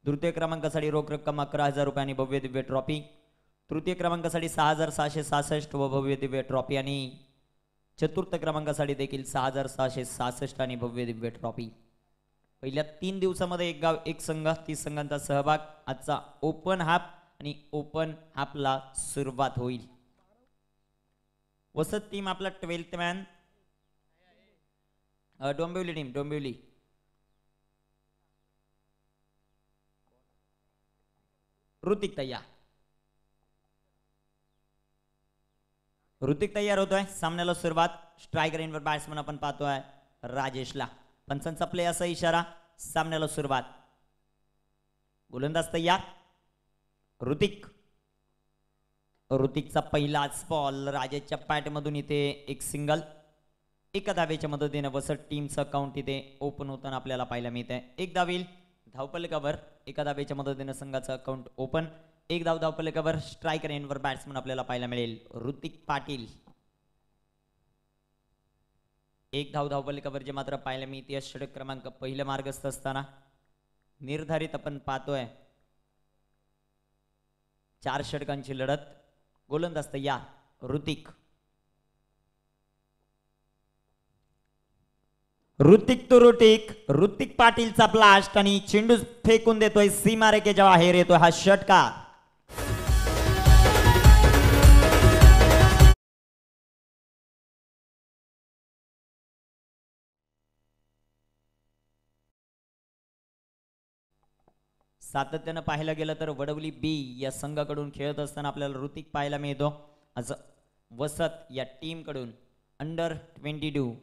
तृतीय क्रमांकासाठी रोख रक्कम 11,000 रुपये आणि भव्य दिव्य ट्रॉफी. तृतीय क्रमांकासाठी 6,666 व भव्य दिव्य ट्रॉफी आणि चतुर्थ क्रमांकासाठी देखील 6,666 आणि भव्य दिव्य ट्रॉफी. पहिल्या 3 दिवसामध्ये एक गाव एक संघ 30 संघांचा सहभाग. आजचा ओपन हाफ आणि ओपन हाफला सुरुवात होईल. वसत टीम आपला 12th man. Dombivli team Dombivli. Hrithik तयार. ऋतिक तयार होतोय. सामन्याला सुरुवात. स्ट्रायकर इनवर बॅट्समन आपण पाहतोय राजेशला. पंचांचा प्ले असा इशारा. सामन्याला सुरुवात. गोलंदाज तयार. ऋतिक. ऋतिकचा पहिलाच बॉल राजेशच्या पॅटमधून इथे एक सिंगल. एका धावेच्या मदतीने वसत टीमचं अकाउंट इथे ओपन होताना आपल्याला पाहायला मिळतंय. एक धावेल धावफलकावर एका धावेच्या मदतीने संघाचं अकाउंट ओपन. एक धाव धावफलकावर. स्ट्रायकर एंडवर बॅट्समन आपल्याला पाहायला मिळेल ऋतिक पाटील. एक धाव धावफलकावर जे मात्र पाहायला मिळते षटक क्रमांक पहिलं मार्गस्थ असताना निर्धारित आपण पाहतोय 4 षटकांची लढत. गोलंदाज तयार ऋतिक. ऋतिक तो ऋतिक. ऋतिक पाटीलचा ब्लास्ट आणि चेंडू फेकून देतोय सीमारेखेच्या बाहेर. येतोय हा षटकार. सातत्यानं पाहायला गेलं तर वडवली बी या संघाकडून खेळत असताना आपल्याला ऋतिक पाहायला मिळतो. आज वसत या टीम कडून अंडर 22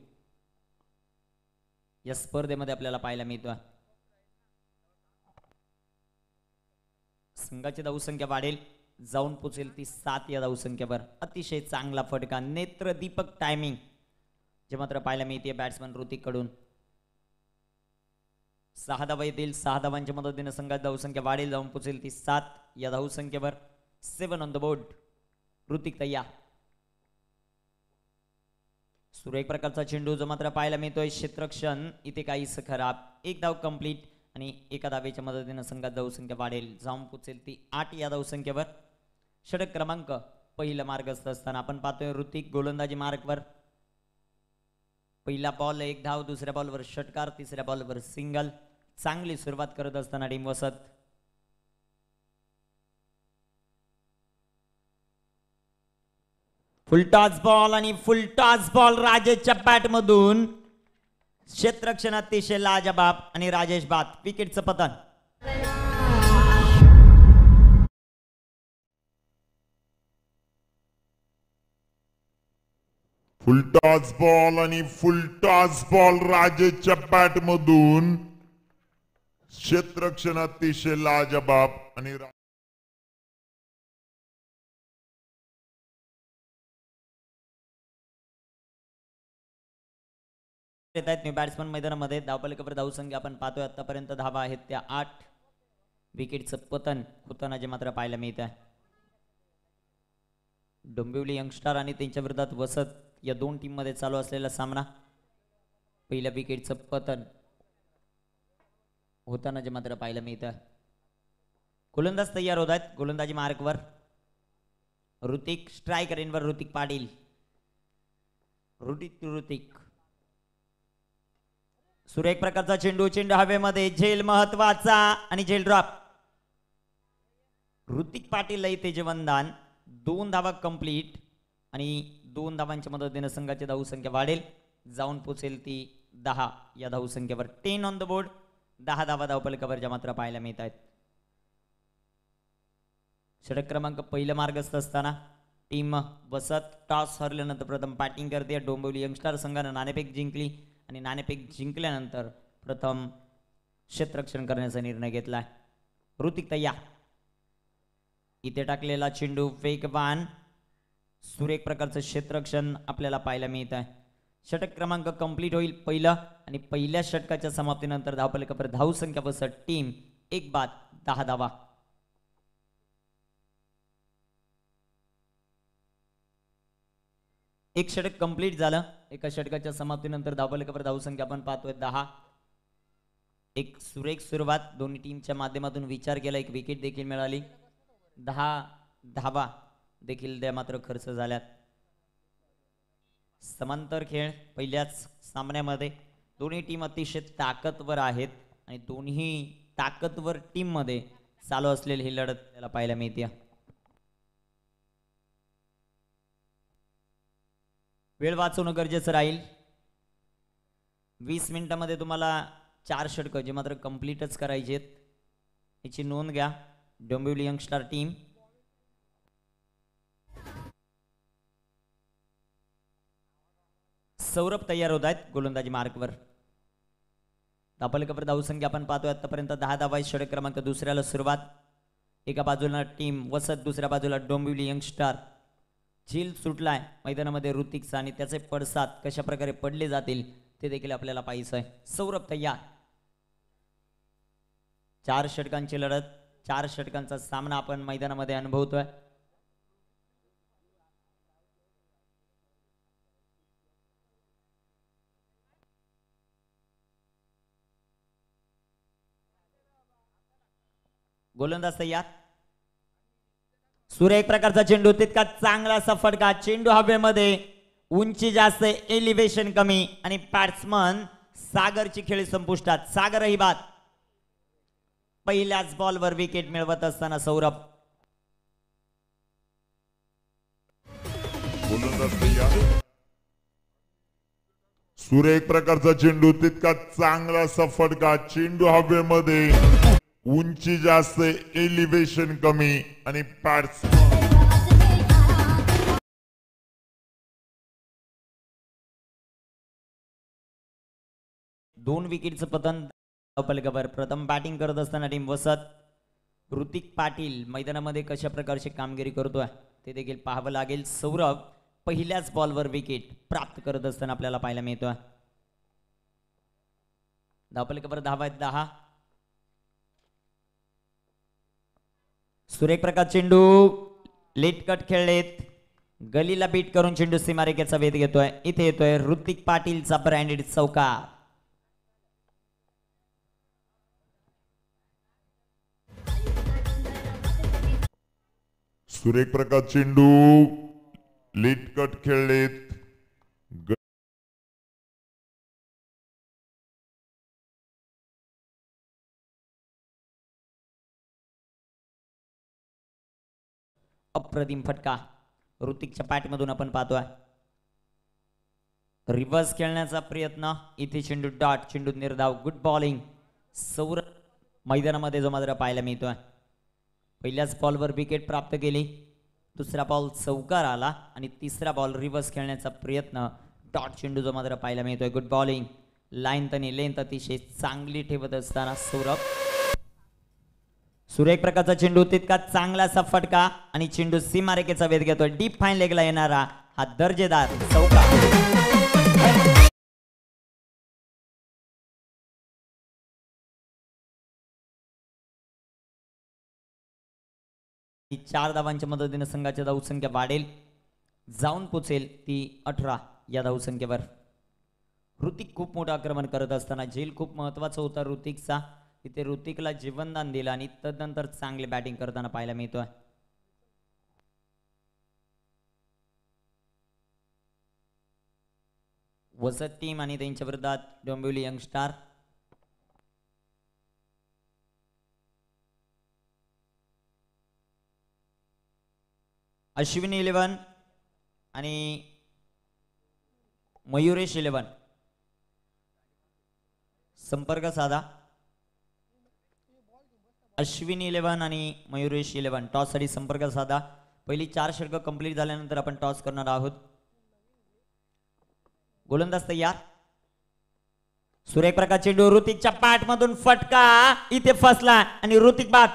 या स्पर्धेमध्ये आपल्याला पाहायला मिळतो. संघाची धावसंख्या वाढेल. जाऊन पोचेल ती 7 या धावसंख्येवर. अतिशय चांगला फटका. नेत्रदीपक टायमिंग जे मात्र पाहायला मिळते बॅट्समन ऋतिक कडून. 6 धावा येतील. 6 धावांच्या मदतीने संघाची धावसंख्या वाढेल. जाऊन पोचेल ती 7 या धावसंख्येवर. 7 ऑन द बोर्ड. ऋतिक तयार. सुरेख प्रकारचा चेंडू जो मात्र पाहायला मिळतोय. क्षेत्ररक्षण इथे काहीच खराब. एक धाव कंप्लीट आणि एका धावेच्या मदतीने संघात धावसंख्या वाढेल. जाऊन पोचेल ती 8 या धावसंख्येवर. षटक क्रमांक पहिला मार्गस्थ असताना आपण पाहतोय ऋतिक गोलंदाजी मार्कवर. पहिला बॉल एक धाव. दुसऱ्या बॉलवर षटकार. तिसऱ्या बॉलवर सिंगल. चांगली सुरुवात करत असताना टीम वसत. फुलटॉस बॉल आणि फुलटॉस बॉल राजेशच्या बॅट मधून. क्षेत्ररक्षण अतिशय लाजबाब आणि राजेश बाद. विकेटचं पतन. फुलटॉस बॉल आणि फुलटॉस बॉल राजेशच्या बॅट मधून. क्षेत्ररक्षण अतिशय लाजबाब आणि येत आहेत न्यू बॅट्समन मैदानामध्ये. धावफलकावर धावसंख्या आपण पाहतोय आतापर्यंत धावा आहेत त्या 8. विकेटचं पतन होताना जे मात्र पाहायला मिळत आहे. डोंबिवली यंगस्टार आणि त्यांच्या विरोधात वसत या 2 टीम मध्ये चालू असलेला सामना. पहिल्या विकेटचं पतन होताना जे मात्र पाहायला मिळत आहे. गोलंदाज तयार होत आहेत. गोलंदाजी मार्कवर ऋतिक. स्ट्रायकर इनवर ऋतिक पाटील. ऋतिक. सुरेख प्रकारचा चेंडू. चेंडू हवेमध्ये. झेल महत्वाचा आणि झेल ड्रॉप. ऋतिक पाटील इथे जीवनदान. 2 धावा कंप्लीट आणि 2 धावांच्या मदतीने संघाची धावसंख्या वाढेल. जाऊन पोचेल ती 10 या धावसंख्येवर. 10 ऑन द बोर्ड. 10 धावा धावफलकावर ज्या मात्र पाहायला मिळत आहेत. षटक क्रमांक पहिला मार्गस्थ असताना टीम वसत टॉस हरल्यानंतर प्रथम बॅटिंग करते. डोंबिवली यंगस्टार संघाने नाणेफेक जिंकली आणि नाणेफेक जिंकल्यानंतर प्रथम क्षेत्ररक्षण करण्याचा निर्णय घेतलाय. ऋतिक तयार. इथे टाकलेला चेंडू वेगवान. सुरेख प्रकारचं क्षेत्ररक्षण आपल्याला पाहायला मिळत आहे. षटक क्रमांक कंप्लीट होईल पहिलं आणि पहिल्या षटकाच्या समाप्तीनंतर धावफलकावर धावसंख्या वसत टीम 1 बाद 10 धावा. एक षटक कंप्लीट झालं. एका षटकाच्या समाप्तीनंतर धावफलकावर धावसंख्या आपण पाहतोय 10. एक सुरेख सुरुवात दोन्ही टीमच्या माध्यमातून विचार केला, एक विकेट देखील मिळाली, 10 धावा देखील त्या मात्र खर्च झाल्यात. समांतर खेळ पहिल्याच सामन्यामध्ये दोन्ही टीम अतिशय ताकदवर आहेत आणि दोन्ही ताकदवर टीम मध्ये चालू असलेली ही लढत त्याला पाहायला मिळते. वेळ वाचवणं गरजेचं राहील. 20 मिनिटांमध्ये तुम्हाला 4 षटकं जे मात्र कंप्लीटच करायचे आहेत, याची नोंद घ्या डोंबिवली यंगस्टार टीम. सौरभ तयार होत आहेत गोलंदाजी मार्कवर. धापलकावर धावसंख्या आपण पाहतोय आतापर्यंत 10 धावा, षटक क्रमांक दुसऱ्याला सुरुवात. एका बाजूला टीम वसत, दुसऱ्या बाजूला डोंबिवली यंगस्टार. झील सुटलाय मैदानामध्ये ऋतिकचा आणि त्याचे पडसाद कशा प्रकारे पडले जातील ते देखील आपल्याला पाहायचं आहे. सौरभ तयार. 4 षटकांची लढत, 4 षटकांचा सामना आपण मैदानामध्ये अनुभवतोय. गोलंदाज तयार. सूर्य एक प्रकारचा चेंडू, तितका चांगला फटका. चेंडू हवेमध्ये, उंची जास्त, एलिव्हेशन कमी आणि बॅट्समन सागरची खेळी संपुष्टात. सागर ही बात पहिल्याच बॉलवर विकेट मिळवत असताना सौरभ. गोलंदाज तयार. सूर्य एक प्रकारचा चेंडू, तितका चांगला फटका. चेंडू हवेमध्ये, उंची जास्त, एलिव्हेशन कमी आणि बॅट्समन 2 विकेटचं पतन धावपलकावर. प्रथम बॅटिंग करत असताना टीम वसत. ऋतिक पाटील मैदानामध्ये कशा प्रकारची कामगिरी करतोय ते देखील पाहावं लागेल. सौरभ पहिल्याच बॉलवर विकेट प्राप्त करत असताना आपल्याला पाहायला मिळतोय. धावपलकावर धावा आहेत 10. सुरेख प्रकार चेंडू, लेट कट खेळलेत. गलीला बीट करून चेंडू सीमारेखेचा वेध घेतोय. इथे येतोय ऋतिक पाटीलचा ब्रँडेड चौकार. सुरेख प्रकार चेंडू, लेट कट खेळलेत. अप्रतिम फटका ऋतिकच्या पॅटमधून आपण पाहतोय. रिव्हर्स खेळण्याचा प्रयत्न, इथे चेंडू डॉट, चेंडू निर्धाव. गुड बॉलिंग सौरभ मैदानामध्ये जो मात्र पाहायला मिळतोय. पहिल्याच बॉलवर विकेट प्राप्त केली, दुसरा बॉल चौकार आला आणि तिसरा बॉल रिव्हर्स खेळण्याचा प्रयत्न, डॉट चेंडू जो मात्र पाहायला मिळतोय. Good bowling. लाईन तनी लेंथ अतिशय चांगली ठेवत असताना सौरभ. सुरेख प्रकारचा चेंडू, तितका चांगलासा फटका आणि चेंडू सीमारेखेचा वेध घेतोय. डीप फाईन लेगला येणारा हा दर्जेदार चौकार. 4 धावांच्या मदतीने संघाची धावसंख्या वाढेल, जाऊन पोचेल ती 18 या धावसंख्येवर. ऋतिक खूप मोठं आक्रमण करत असताना झेल खूप महत्वाचा होता ऋतिकचा. तिथे ऋतिकला जीवनदान दिलं आणि तदनंतर चांगले बॅटिंग करताना पाहायला मिळतोय. वसत टीम आणि त्यांच्या विरोधात डोंबिवली यंगस्टार. अश्विनी 11 आणि मयुरेश 11 संपर्क साधा. अश्विनी 11 आणि मयुरेश 11 टॉस साठी संपर्क साधा. पहिली 4 षटकं कंप्लीट झाल्यानंतर आपण टॉस करणार आहोत. गोलंदाज तयार. सुरेख प्रकार चेंडू, ऋतिकच्या पॅट मधून फटका, इथे फसला आणि ऋतिक बाद.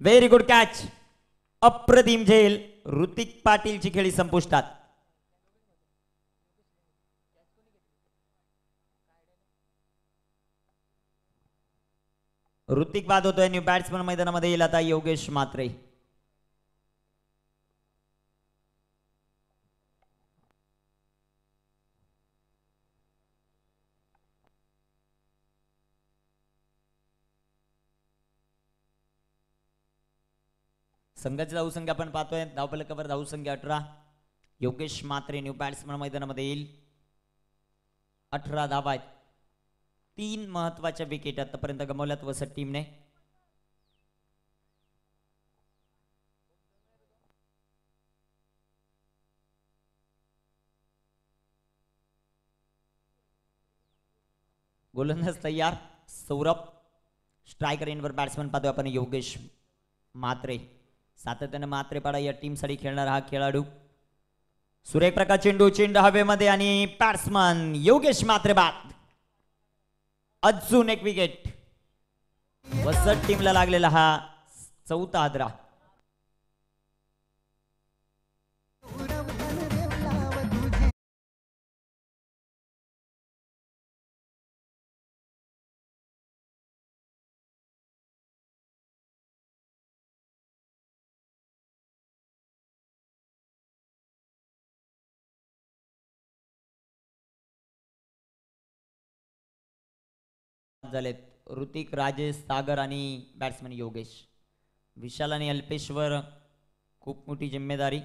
Very good catch. अप्रतिम झेल. ऋतिक पाटीलची खेळी संपुष्टात. ऋतिक बाद होतोय. न्यू बॅट्समन मैदानामध्ये येईल आता योगेश मात्रे. संघाची धावसंख्या आपण पाहतोय धावफलकावर धावसंख्या 18. योगेश मात्रे न्यू बॅट्समन मैदानामध्ये येईल. 18 धावा आहेत. 3 महत्वाच्या विकेट आतापर्यंत गमावल्यात वसत टीमने. गोलंदाज तयार सौरभ. स्ट्रायकर एंडवर बॅट्समन पाहतोय आपण योगेश मात्रे. सातत्याने मात्रे पाडा या टीम साठी खेळणारा हा खेळाडू. सुरेख प्रकार चेंडू हवेमध्ये आणि बॅट्समन योगेश मात्रे बाद. अजून एक विकेट. वसत टीमला लागलेला हा 4था हादरा. झालेत ऋतिक, राजेश, सागर आणि बॅट्समन योगेश. विशाल आणि अल्पेश्वर खूप मोठी जिम्मेदारी.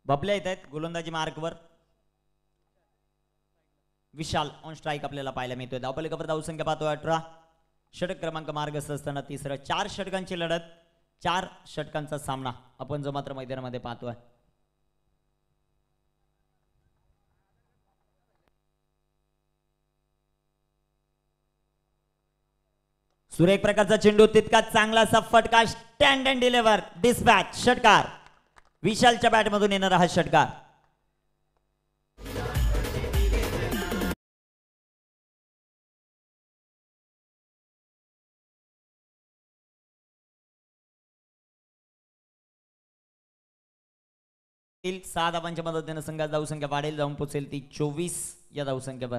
बबल्या येत आहेत गोलंदाजी मार्कवर. विशाल ऑन स्ट्राईक आपल्याला पाहायला मिळतोय. धावफलकावर धावसंख्या पाहतोय 18. षटक क्रमांक मार्गस्थ असताना तिसरं. 4 षटकांची लढत, 4 षटकांचा सामना आपण जो मात्र मैदानामध्ये पाहतोय. सुरेख प्रकारचा चेंडू तितका चांगला असा फटका. Stand and deliver dispatch. षटकार. विशालच्या बॅटमधून येणारा हा षटकार. तील 6 धावांच्या मदतीने संघाची धावसंख्या वाढेल, जाऊन पोहोचेल ती 24 या धावसंख्येवर.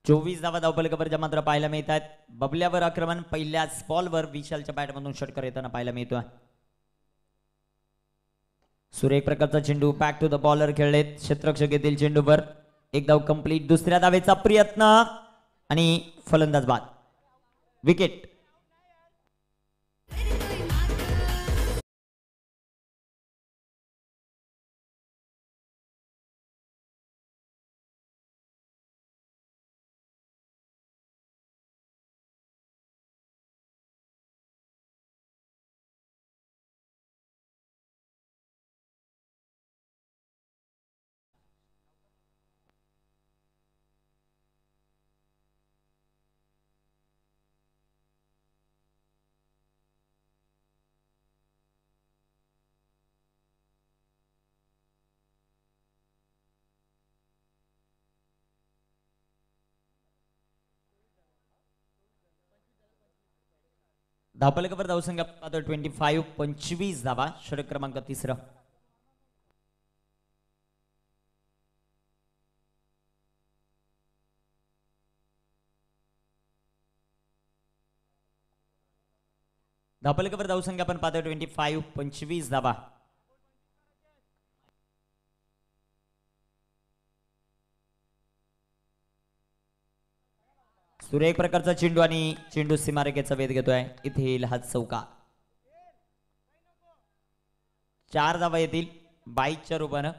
चोवीस धावा धावफलकावर मात्र पाहायला मिळत आहेत. बबल्यावर आक्रमण पहिल्याच बॉलवर विशालच्या बॅटमधून षटकार येताना पाहायला मिळतोय. सुरेख प्रकारचा चेंडू बॅक टू द बॉलर खेळलेत क्षेत्ररक्षक येथील चेंडूवर. एक धाव कंप्लीट. दुसऱ्या धावेचा प्रयत्न आणि फलंदाज बाद. विकेट. धावफलकावर धावसंख्या पाहतोय 25. 25 धावा. षटक क्रमांक तिसरा. धावफलकावर धावसंख्या आपण पाहतोय 25. 25 धावा. सुरेख प्रकारचा चेंडू आणि चेंडू सीमारेखेचा वेध घेतोय. इथे येईल हा चौका. 4 धावा येतील 22च्या रूपानं.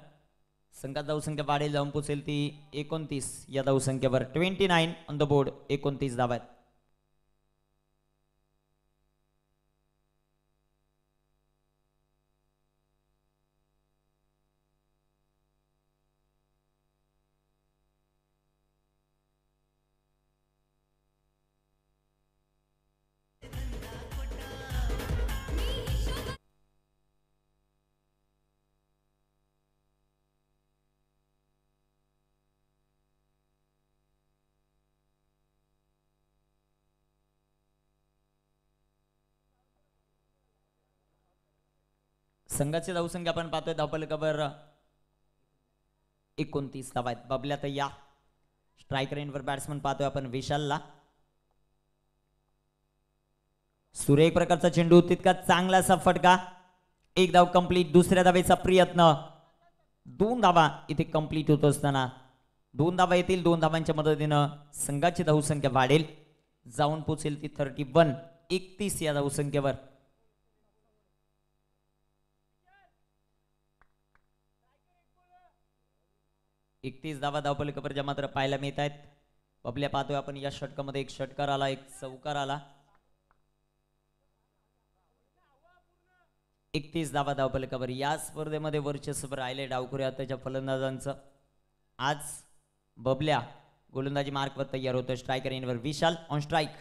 संघात धावसंख्या वाढेल, जाऊन पोचेल ती 29 या धावसंख्येवर. 29 ऑन द बोर्ड. 29 धावा आहेत. संघाची धावसंख्या आपण पाहतोय धावफलकावर 29 धावा आहेत. बबल्या तय्या. स्ट्रायकर एंडवर बॅट्समन पाहतोय आपण विशालला. सुरेख प्रकारचा चेंडू, तितका चांगलासा फटका. एक धाव कंप्लीट. दुसऱ्या धावेचा प्रयत्न. 2 धावा इथे कंप्लीट होत असताना 2 धावा येतील. 2 धावांच्या मदतीनं संघाची धावसंख्या वाढेल, जाऊन पोचेल ती 31 या धावसंख्येवर. एकतीस धावा धावफलकावर मात्र पाहायला मिळत आहेत. बबल्या पाहतोय आपण या षटकामध्ये एक षटकार आला, एक चौकार आला. 31 धावा धावफलकावर. या स्पर्धेमध्ये वर्चस्व राहिले डावखुऱ्या त्याच्या फलंदाजांचं. आज बबल्या गोलंदाजी मार्कवर तयार होतोय. स्ट्रायकर एंडवर विशाल ऑन स्ट्राईक.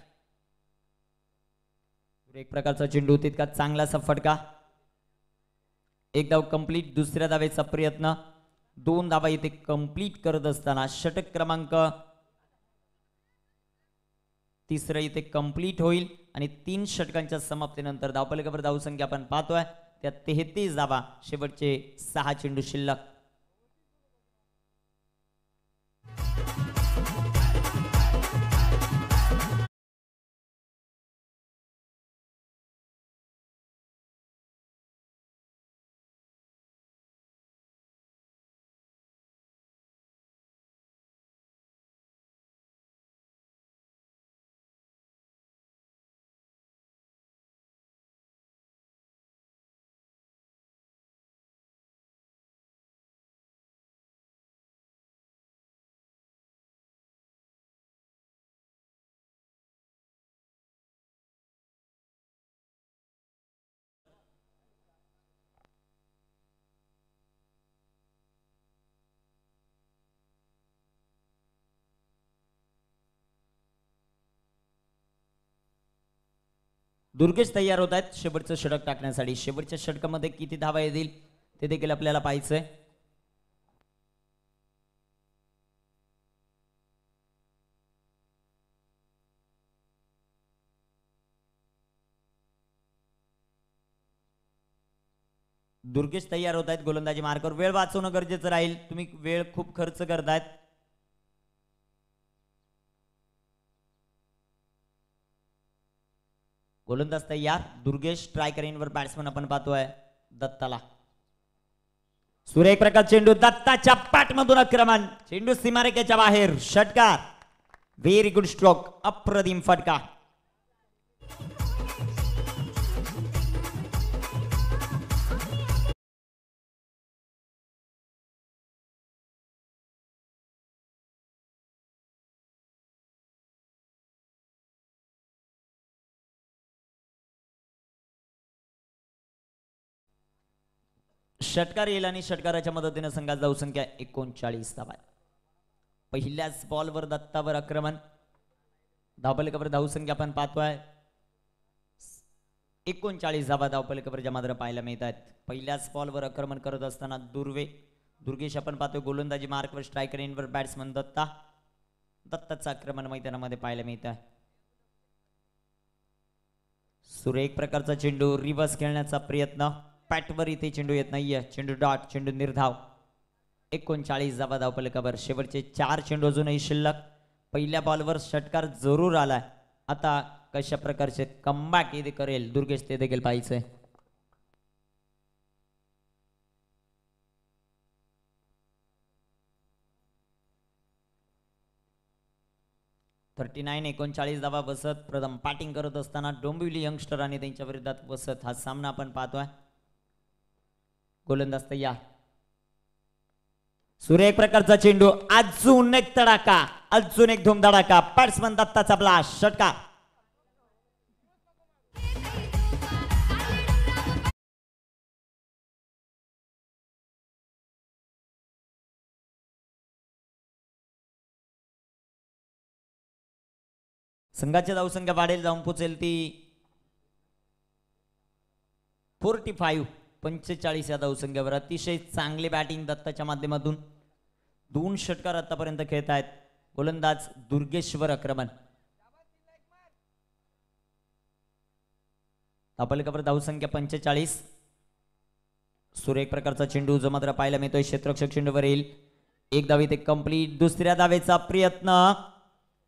एक प्रकारचा चेंडू, तितका चांगलासा फटका. एक धाव कंप्लीट. दुसऱ्या धावेचा प्रयत्न. 2 धावा इथे कंप्लीट करत असताना षटक क्रमांक 3 इथे कंप्लीट होईल आणि 3 षटकांच्या समाप्तीनंतर धावफलकावर धावसंख्या आपण पाहतोय त्या 33 धावा. शेवटचे 6 चेंडू शिल्लक. दुर्गेश तयार होत आहेत शेवटचं षटक टाकण्यासाठी. शेवटच्या षटकामध्ये किती धावा येतील ते देखील आपल्याला पाहायचंय. दुर्गेश तयार होत आहेत गोलंदाजी मार्कवर. वेळ वाचवणं गरजेचं राहील. तुम्ही वेळ खूप खर्च करतायत. गोलंदाज तयार. दुर्गेश स्ट्रायकर एंडवर बॅट्समन आपण पाहतोय दत्ताला. सुरेख प्रकार चेंडू. दत्ताच्या पाठमधून आक्रमण. चेंडू सीमारेखेच्या बाहेर. षटकार. Very good stroke. अप्रतिम फटका. षटकार येईल आणि षटकाराच्या मदतीने संघात धावसंख्या 39 धावा. पहिल्याच बॉलवर दत्तावर आक्रमण. धावफलकावर धावसंख्या आपण पाहतोय 39 धावा धावफलकावर मात्र पाहायला मिळत आहेत. पहिल्याच बॉलवर आक्रमण करत असताना दुर्गेश आपण पाहतोय गोलंदाजी मार्कवर. स्ट्रायकर एंडवर बॅट्समन दत्ताचं आक्रमण मैदानामध्ये पाहायला मिळत आहे. सुरेख प्रकारचा चेंडू. रिव्हर्स खेळण्याचा प्रयत्न. पॅटवर इथे चेंडू येत नाहीये. चेंडू डॉट. चेंडू निर्धाव. 39 धावा धावफलकावर. शेवटचे 4 चेंडू अजूनही शिल्लक. पहिल्या बॉलवर षटकार जरूर आलाय. आता कशा प्रकारचे कमबॅक इथे करेल दुर्गेश ते देखील पाहायचंय. 39 39 धावा वसत प्रथम बॅटिंग करत असताना डोंबिवली यंगस्टर आणि त्यांच्या विरोधात वसत हा सामना आपण पाहतोय. गोलंदाज तयार. सुरेख प्रकारचा चेंडू, अजून एक तडाखा, अजून एक धूमधडाका. बॅट्समन दत्ताचा ब्लास्ट, षटकार. संघाची धावसंख्या वाढेल, जाऊन पोचेल ती 45 45 या धावसंख्येवर. अतिशय चांगली बॅटिंग दत्ताच्या माध्यमातून. 2 षटकार आतापर्यंत खेळत आहेत. गोलंदाज दुर्गेश्वर आक्रमण. धावफलकावर धावसंख्या 45. सुरेख प्रकारचा चेंडू जो मात्र पाहायला मिळतोय क्षेत्ररक्षक चेंडूवर येईल. एक धाव इथे कंप्लीट. दुसऱ्या धावेचा प्रयत्न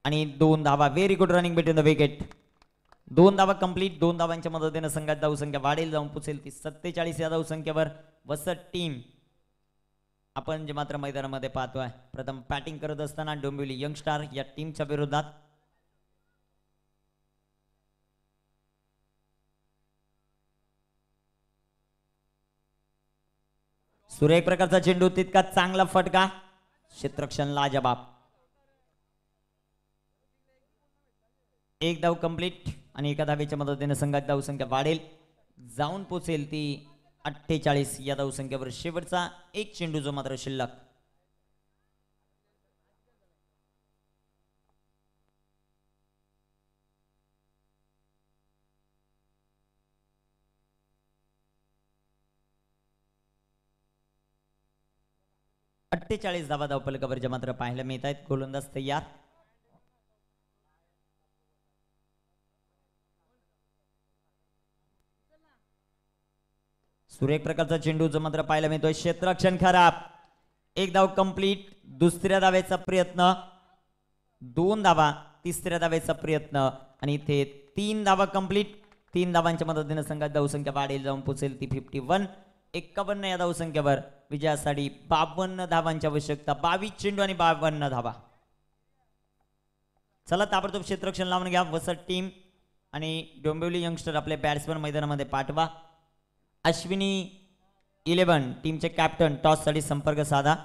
आणि 2 धावा. Very good running between the wicket. 2 धावा कंप्लीट. 2 धावांच्या मदतीने संघात धावसंख्या वाढेल, जाऊन पोचेल ती 47 या धावसंख्येवर. वसत टीम आपण जे मात्र मैदानामध्ये पाहतोय प्रथम बॅटिंग करत असताना डोंबिवली यंगस्टार या टीमच्या विरोधात. सुरेख प्रकारचा चेंडू, तितका चांगला फटका. क्षेत्ररक्षण लाजबाब. एक धाव कंप्लीट आणि एका धावेच्या मदतीने संघात धावसंख्या वाढेल, जाऊन पोचेल ती 48 या धावसंख्येवर. शेवटचा एक चेंडू जो मात्र शिल्लक. धावा धावफलकावर जे मात्र पाहायला मिळत आहेत. गोलंदाज तयार. सुरेख प्रकारचा चेंडू जो मात्र पाहायला मिळतोय. क्षेत्ररक्षण खराब. एक धाव कंप्लीट. दुसऱ्या धावेचा प्रयत्न. 2 धावा. तिसऱ्या धावेचा प्रयत्न आणि इथे 3 धावा कंप्लीट. 3 धावांच्या मदतीने संघात धावसंख्या वाढेल, जाऊन पोचेल ती 51. 51 या धावसंख्येवर विजयासाठी 52 धावांची आवश्यकता. 22 चेंडू आणि 52 धावा. चला ताबडतोब क्षेत्ररक्षण लावून घ्या वसत टीम आणि डोंबिवली यंगस्टर आपले बॅट्समन मैदानामध्ये पाठवा. अश्विनी 11 टीमचे कॅप्टन टॉस साठी संपर्क साधा.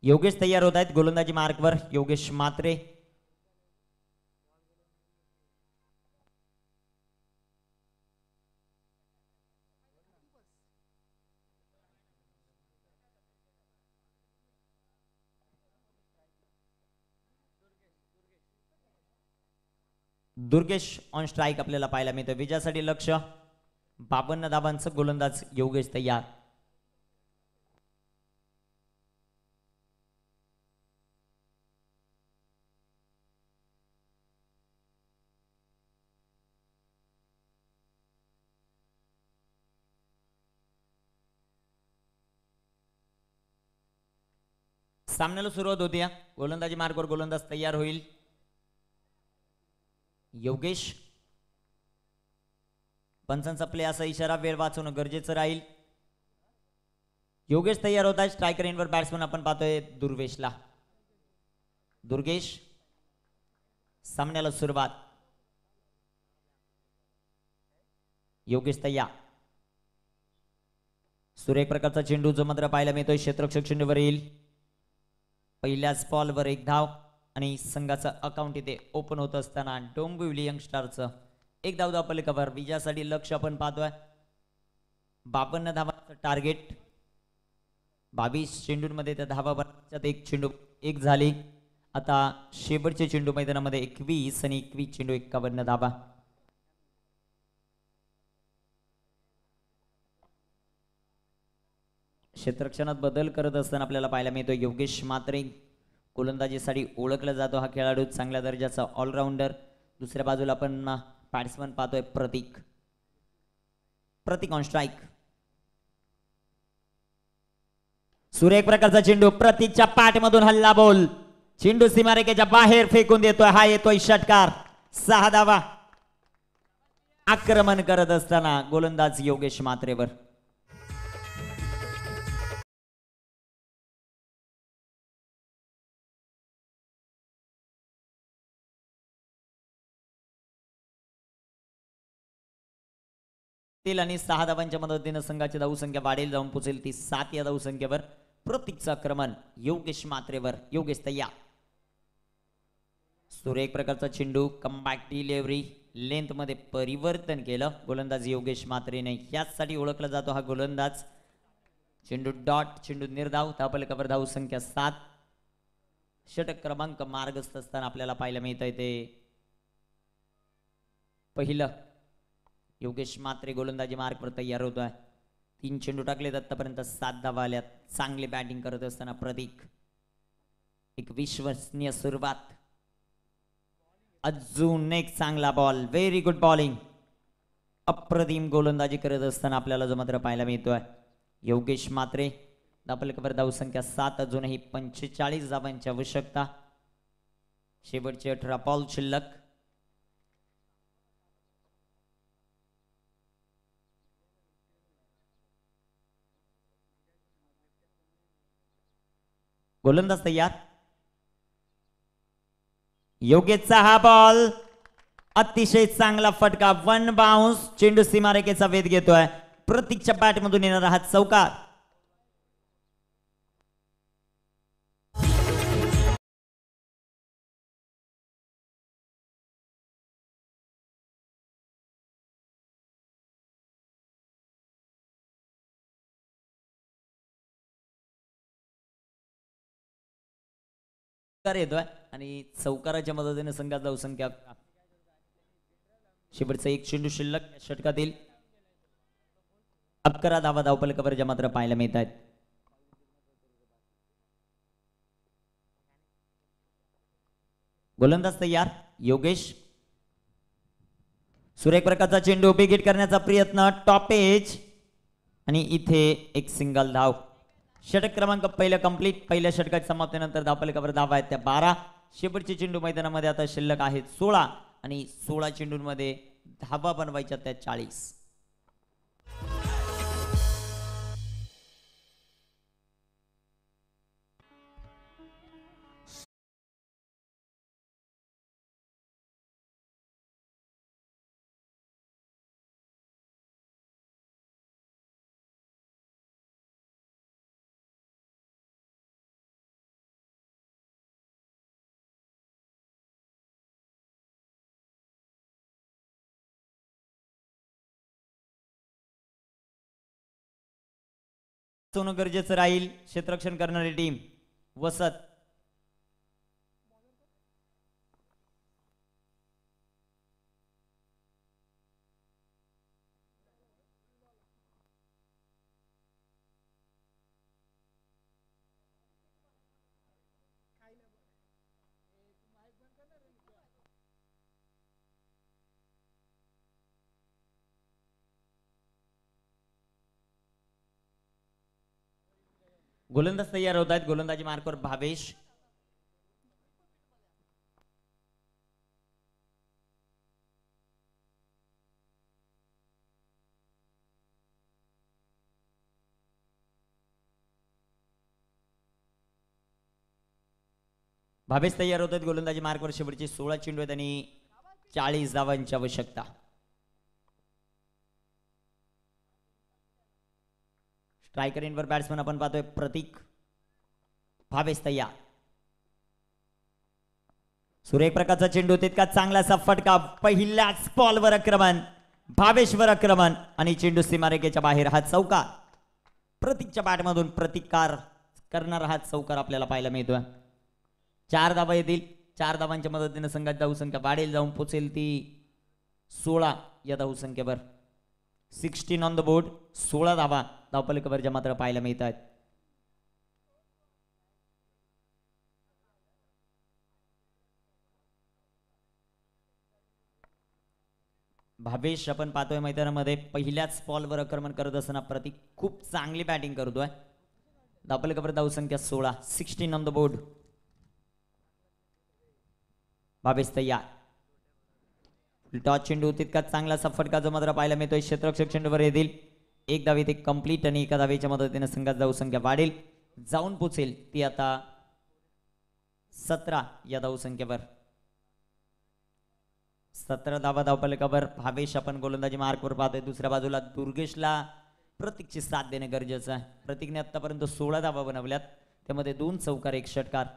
योगेश तयार होत आहेत गोलंदाजी मार्कवर. योगेश मात्रे, दुर्गेश ऑन स्ट्राईक आपल्याला पाहायला मिळतं. विजयासाठी लक्ष. 52 धावांचं गोलंदाज योगेश तयार. सामन्याला सुरुवात होती. गोलंदाजी मार्कवर गोलंदाज तयार होईल. योगेश, पंचांचा प्ले असा इशारा, वेळ वाचवणं गरजेचं राहील. योगेश तयार होता. स्ट्रायकर एंडवर बॅट्समन आपण पाहतोय दुर्वेशला. दुर्गेश, सामन्याला सुरुवात. योगेश तयार. सुरेख प्रकारचा चेंडू जो मात्र पाहायला मिळतोय क्षेत्ररक्षक चेंडूवर येईल. पहिल्याच बॉलवर एक धाव आणि संघाचं अकाउंट इथे ओपन होत असताना डोंबिवली यंगस्टारचं एक धाव धावपलिकावर. विजयासाठी लक्ष आपण पाहतोय. 52 धावांचं टार्गेट. 22 चेंडूंमध्ये त्या धावा बनवण्यात एक चेंडू एक झाली. आता शेवटचे चेंडू मैदानामध्ये 21 आणि 21 चेंडू 51 धावा. क्षेत्ररक्षणात बदल करत असताना आपल्याला पाहायला मिळतो योगेश मात्रे. गोलंदाजीसाठी ओळखला जातो हा खेळाडू, चांगल्या दर्जाचा ऑलराऊंडर. दुसऱ्या बाजूला आपण बॅट्समन पाहतोय प्रतीक. प्रतीक ऑन स्ट्राईक. सुरेख प्रकारचा चेंडू. प्रतीकच्या पाठमधून हल्ला बोल. चेंडू सीमारेखेच्या बाहेर फेकून देतोय. हा येतोय षटकार. 6 धावा. आक्रमण करत असताना गोलंदाज योगेश मात्रेवर. आणि 6 धावांच्या मदतीने संघाची धावसंख्या वाढेल, जाऊन पोहोचेल ती 7 या धावसंख्येवर. प्रतीकचं आक्रमण योगेश मात्रेवर. योगेश तयार. सुरेख प्रकारचा चेंडू. Comeback delivery. लेंथ मध्ये परिवर्तन केलं गोलंदाज योगेश मात्रेने. याचसाठी ओळखला जातो हा गोलंदाज. चेंडू डॉट. चेंडू निर्धाव. धावपलिकावर धावसंख्या 7. षटक क्रमांक मार्गस्थ असताना आपल्याला पाहायला मिळत आहे ते पहिलं. योगेश मात्रे गोलंदाजी मार्कवर तयार होतोय. 3 चेंडू टाकलेत आतापर्यंत, 7 धावा आल्यात. चांगली बॅटिंग करत असताना प्रतीक. एक विश्वसनीय सुरुवात. अजून एक चांगला बॉल. Very good bowling. अप्रतिम गोलंदाजी करत असताना आपल्याला जो मात्र पाहायला मिळतोय योगेश मात्रे. धावपलिकावर धावसंख्या 7. अजूनही 45 धावांची आवश्यकता. शेवटचे 18 बॉल शिल्लक. गोलंदाज तयार. योगेशचा हा बॉल. अतिशय चांगला फटका. 1 बाउन्स. चेंडू सीमारेखेचा वेध घेतोय. प्रतीकच्या बॅटमधून येणारा हा चौकार. येतोय आणि चौकाराच्या मदतीने संघात धावसंख्या. शेवटचा एक चेंडू शिल्लक षटकातील. 11 धावा धावपलिकावर मात्र पाहायला मिळत आहेत. गोलंदाज तयार. योगेश. सुरेख प्रकारचा चेंडू. बिग हिट करण्याचा प्रयत्न. टॉप एज आणि इथे एक सिंगल धाव. षटक क्रमांक पहिलं कंप्लीट. पहिल्या षटकाच्या समाप्तीनंतर धावपलिकावर धावा आहेत त्या 12. शेवटचे चेंडू मैदानामध्ये आता शिल्लक आहेत 16 आणि 16 चेंडूंमध्ये धावा बनवायच्या त्या 40. होणं गरजेचं राहील क्षेत्ररक्षण करणारी टीम वसत. गोलंदाज तयार होत आहेत. गोलंदाजी मार्कवर भावेश. भावेश तयार होत आहेत. गोलंदाजी मार्कवर शेवटचे 16 चेंडू आहेत आणि 40 धावांची आवश्यकता. स्ट्रायकर इनवर बॅट्समन आपण पाहतोय प्रतीक. भावेश तयार. सुरेख प्रकारचा चेंडू तितका चांगलासा फटका. पहिल्याच बॉलवर आक्रमण. भावेशवर आक्रमण आणि चेंडू सीमारेखेच्या बाहेर. हा चौकार प्रतीकच्या बॅटमधून प्रतिकार करणारा हा चौकार आपल्याला पाहायला मिळतोय. 4 धावा येतील. 4 धावांच्या मदतीने संघात धावसंख्या वाढेल. जाऊन पोचेल ती 16 या धावसंख्येवर. 16 ऑन द बोर्ड. 16 धावा धावपलकावरच्या मात्र पाहायला मिळत आहेत. भावेश आपण पाहतोय मैदानामध्ये पहिल्याच बॉलवर आक्रमण करत असताना प्रतीक खूप चांगली बॅटिंग करतोय. धावपलकावर धावसंख्या 16. 16 ऑन द बोर्ड. भावेश तयार. टॉस चेंडू तितका चांगला फटका जो मात्र पाहायला मिळतोय. क्षेत्ररक्षक चेंडूवर येतील. 1 धाव इथे कंप्लीट आणि 1 धावेच्या मदतीने संघात धावसंख्या वाढेल. जाऊन पोचेल ती आता 17 या धावसंख्येवर. 17 धावा धावपलकावर. भावेश आपण गोलंदाजी मार्कवर पाहतोय. दुसऱ्या बाजूला दुर्गेशला प्रतीकची साथ देणे गरजेचं आहे. प्रतीकने आतापर्यंत 16 धावा बनवल्यात. त्यामध्ये 2 चौकार 1 षटकार.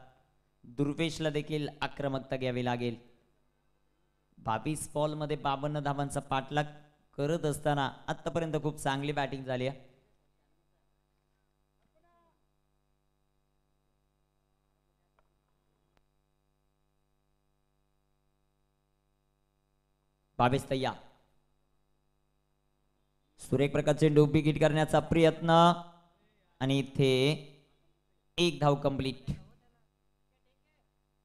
दुर्गेशला देखील आक्रमकता घ्यावी लागेल. 22 बॉलमध्ये 52 धावांचा पाठलाग करत असताना आतापर्यंत खूप चांगली बॅटिंग झाली आहे. भावेश तयार. सुरेख प्रकारचे चेंडू विकेट करण्याचा प्रयत्न आणि इथे 1 धाव कंप्लीट.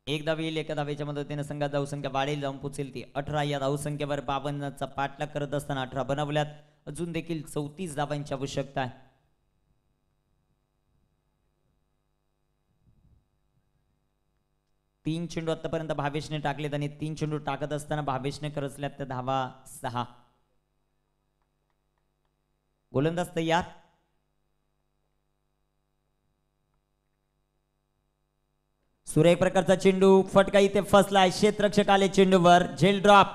1 धाव येईल. 1 धावेच्या मदतीने संघात धावसंख्या वाढेल. जाऊन पोचेल ती 18 या धावसंख्येवर. 52चा पाठलाग करत असताना 18 बनवल्यात. अजून देखील 34 धावांची आवश्यकता आहे. तीन चेंडू आतापर्यंत भावेशने टाकलेत आणि 3 चेंडू टाकत असताना भावेशने खरचल्यात त्या धावा 6. गोलंदाज तयार. सुरेख प्रकारचा चेंडू फटका इथे फसलाय. क्षेत्ररक्षक आले चेंडूवर. झेल ड्रॉप.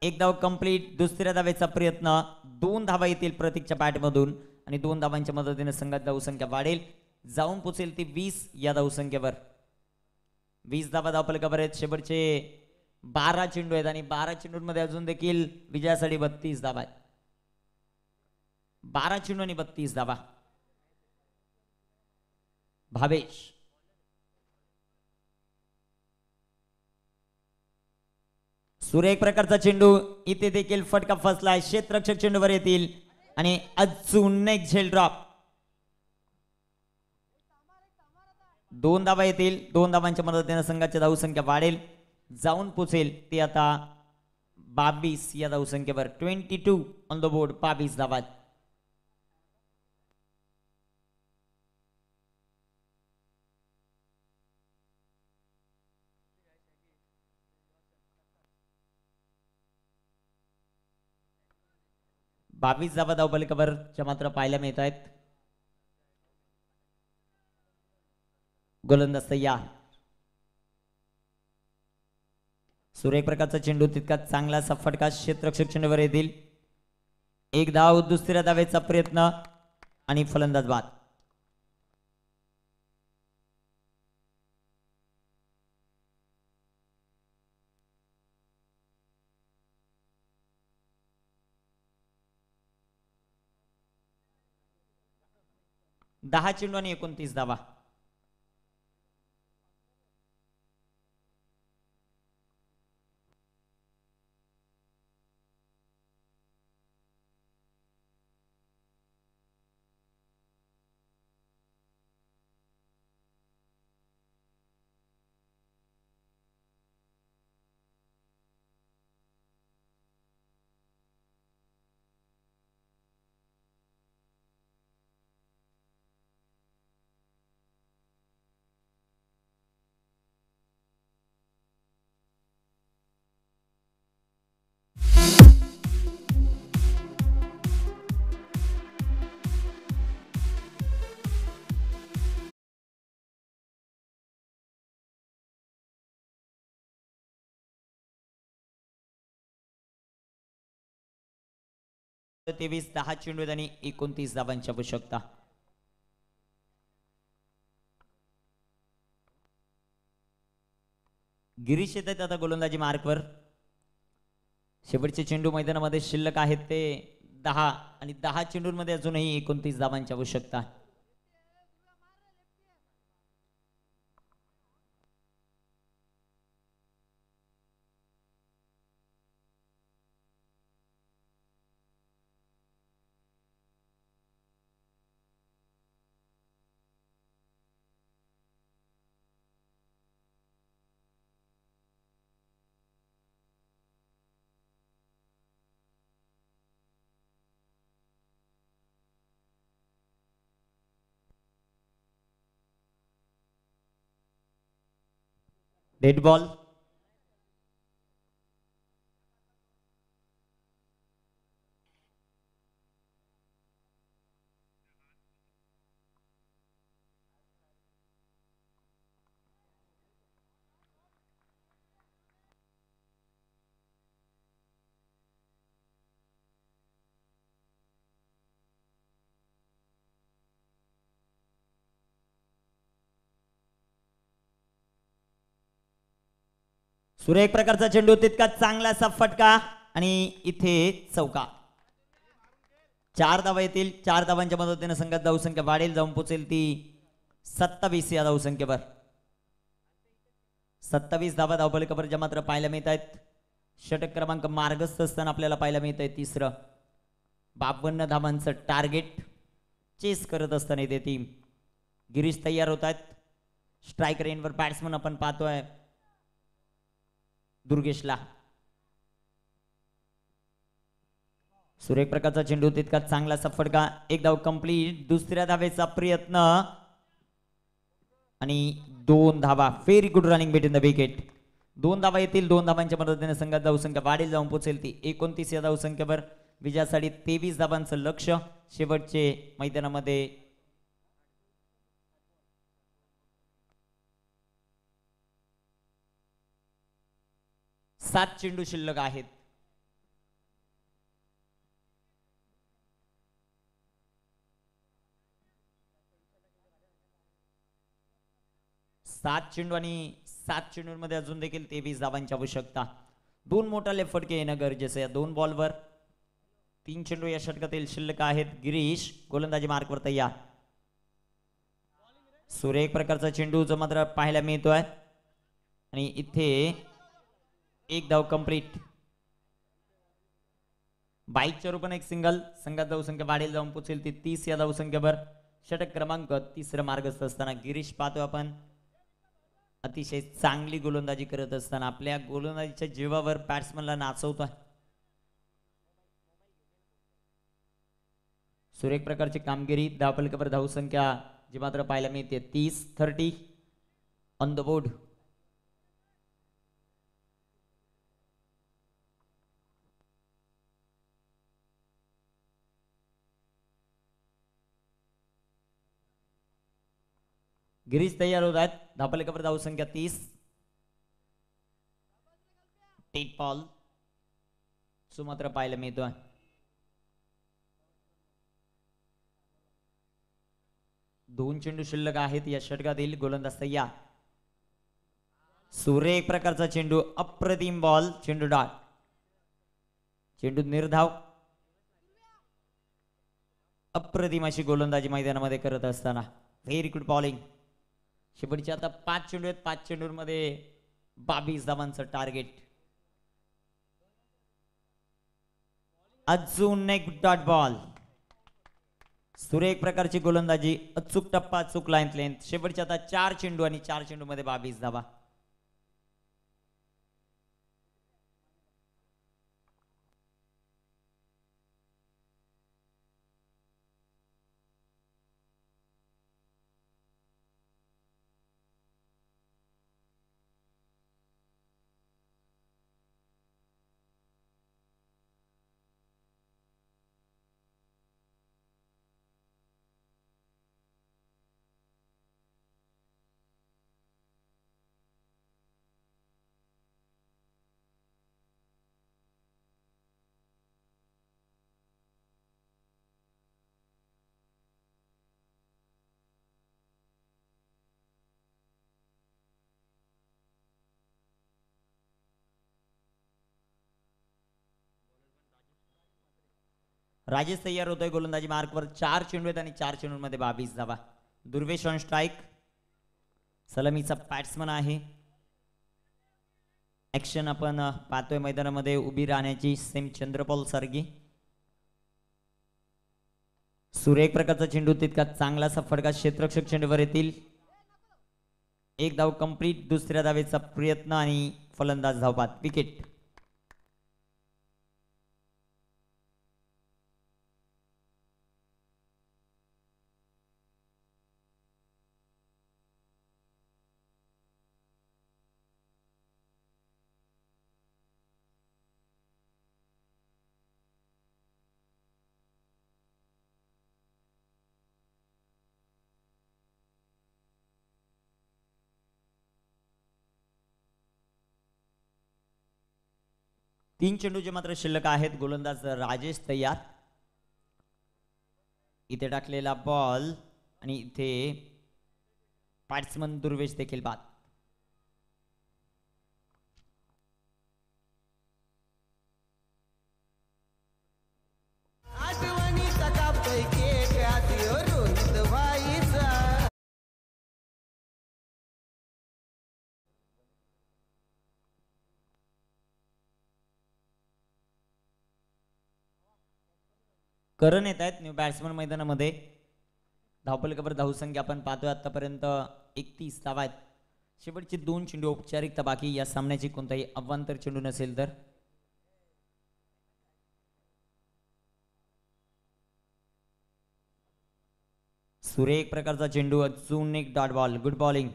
1 धाव कंप्लीट. दुसऱ्या धावेचा प्रयत्न. 2 धावा येतील प्रतीकच्या बॅटमधून आणि 2 धावांच्या मदतीने संघात धावसंख्या वाढेल. जाऊन पोचेल ती 20 या धावसंख्येवर. 20 धावा धावपलकावर आहेत. शेवटचे 12 चेंडू आहेत आणि 12 चेंडूंमध्ये अजून देखील विजयासाठी 32 धावा आहेत. 12 चेंडू आणि 32 धावा. भावेश. सुरेख प्रकारचा चेंडू. इथे देखील फटका फसलाय. क्षेत्ररक्षक चेंडूवर येतील आणि अजून एक झेल ड्रॉप. 2 धावा येतील. 2 धावांच्या मदतीने संघाची धावसंख्या वाढेल. जाऊन पोचेल ती आता 22 या धावसंख्येवर. 22 ऑन द बोर्ड. 22 धावा. बावीस धावा धावपलकावर मात्र पाहायला मिळत आहेत. गोलंदाज तयार. सुरेख प्रकारचा चेंडू तितका चांगला फटका. क्षेत्ररक्षक चेंडूवर येतील. 1 धाव. दुसऱ्या धावेचा प्रयत्न आणि फलंदाज बाद. 10 चेंडू आणि 29 धावा. तेवीस 10 चेंडू आणि 29 धावांची आवश्यकता. गिरीश येत आहेत आता गोलंदाजी मार्कवर. शेवटचे चेंडू मैदानामध्ये शिल्लक आहेत ते 10 आणि 10 चेंडूंमध्ये अजूनही 29 धावांची आवश्यकता. Dead ball. सुरेख प्रकारचा चेंडू तितका चांगला असा फटका आणि इथे चौका. 4 धावा येतील. 4 धावांच्या मदतीने संघात धावसंख्या वाढेल, जाऊन पोहोचेल ती 27 या धावसंख्येवर. 27 धावा धावफलकावर मात्र पाहायला मिळत आहेत. षटक क्रमांक मार्गस्थ असताना आपल्याला पाहायला मिळत आहे तिसरं. 52 धावांचं टार्गेट चेस करत असताना इथे टीम. गिरीश तयार होत आहेत. स्ट्राईक रेंजवर बॅट्समन आपण पाहतोय दुर्गेशला. सुरेख प्रकारचा चेंडू तितका चांगला फटका. एक धाव कंप्लीट. दुसऱ्या धावेचा प्रयत्न आणि 2 धावा. Very good running between the wicket. 2 धावा येतील. 2 धावांच्या मदतीने संघात धावसंख्या वाढेल, जाऊन पोहोचेल ती 29 या धावसंख्येवर. विजयासाठी 23 धावांचं लक्ष. शेवटचे मैदानामध्ये 7 चेंडू शिल्लक आहेत. सात चेंडू आणि 7 चेंडूंमध्ये अजून देखील 23 धावांची आवश्यकता. 2 मोठाले फटके येणं गरजेचं आहे. 2 बॉलवर 3 चेंडू या षटकातील शिल्लक आहेत. गिरीश गोलंदाजी मार्कवर तयार. सुरेख प्रकारचा चेंडू जो मात्र पाहायला मिळतोय आणि इथे 1 धाव कंप्लीट. बाईकच्या रूपाने 1 सिंगल. संघात धावसंख्या वाढेल, जाऊन पोहोचेल ती 30 या धावसंख्येवर. षटक क्रमांक 3 मार्गस्थ असताना गिरीश पाहतोय आपण अतिशय चांगली गोलंदाजी करत असताना आपल्या गोलंदाजीच्या जीवावर बॅट्समनला नाचवतोय. सुरेख प्रकारची कामगिरी. धावफलकावर धावसंख्या जी मात्र पाहायला मिळते 30 ऑन द बोर्ड. गिरीश तयार होत आहेत. धावफलकावर धावसंख्या 30. टेट बॉल सुमात्र पाहायला मिळतोय. दोन चेंडू शिल्लक आहेत या षटकातील. गोलंदाज तयार. सुरेख प्रकारचा चेंडू. अप्रतिम बॉल. चेंडू डॉट. चेंडू निर्धाव. अप्रतिम अशी गोलंदाजी मैदानामध्ये करत असताना व्हेरी गुड बॉलिंग. शेवटचे आता 5 चेंडू आहेत. 5 चेंडूंमध्ये 22 धावांचं टार्गेट. अजून एक डॉट बॉल. सुरेख प्रकारची गोलंदाजी, अचूक टप्पा, अचूक लाईन लेंथ. शेवटचे आता 4 चेंडू आणि 4 चेंडूमध्ये 22 धावा. राजेश तयार होतोय गोलंदाजी मार्कवर. 4 चेंडू आहेत आणि 4 चेंडूंमध्ये 22 धावा. Durvesh on strike. सलामीचा बॅट्समन आहे. ऍक्शन आपण पाहतोय मैदानामध्ये उभी राहण्याची सेम चंद्रपॉल सारखी. सुरेख प्रकारचा चेंडू, तितका चांगलासा फटका. क्षेत्ररक्षक चेंडूवर येतील. एक धाव कंप्लीट. दुसऱ्या धावेचा प्रयत्न आणि फलंदाज धावपात. विकेट. तीन चेंडूचे मात्र शिल्लक आहेत. गोलंदाज राजेश तयार. इथे टाकलेला बॉल आणि इथे बॅट्समन दुर्वेश देखील बाद. करण येत आहेत न्यू बॅट्समन मैदानामध्ये. धावफलकावर धावसंख्या आपण पाहतोय आतापर्यंत 31 धावा आहेत. शेवटचे 2 चेंडू औपचारिकता बाकी. या सामन्याची कोणताही अवांतर चेंडू नसेल तर. सुरेख प्रकारचा चेंडू, अजून एक डॉट बॉल. Good bowling.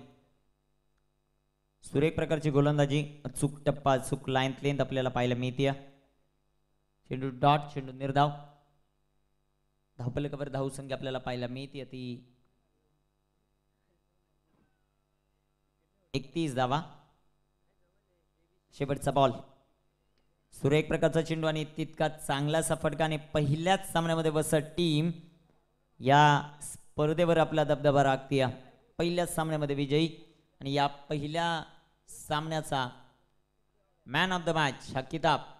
सुरेख प्रकारची गोलंदाजी, अचूक टप्पा, अचूक लाईन लेंथ आपल्याला पाहायला मिळते. चेंडू डॉट, चेंडू निर्धाव. धावफलकावर धावसंख्या आपल्याला पाहायला मिळते ती 31 धावा. शेवटचा बॉल. सुरेख प्रकारचा चेंडू आणि तितका चांगलासा फटका आणि पहिल्याच सामन्यामध्ये वसत टीम या स्पर्धेवर आपला दबदबा राखते. पहिल्याच सामन्यामध्ये विजयी आणि या पहिल्या सामन्याचा मॅन ऑफ द मॅच हा किताब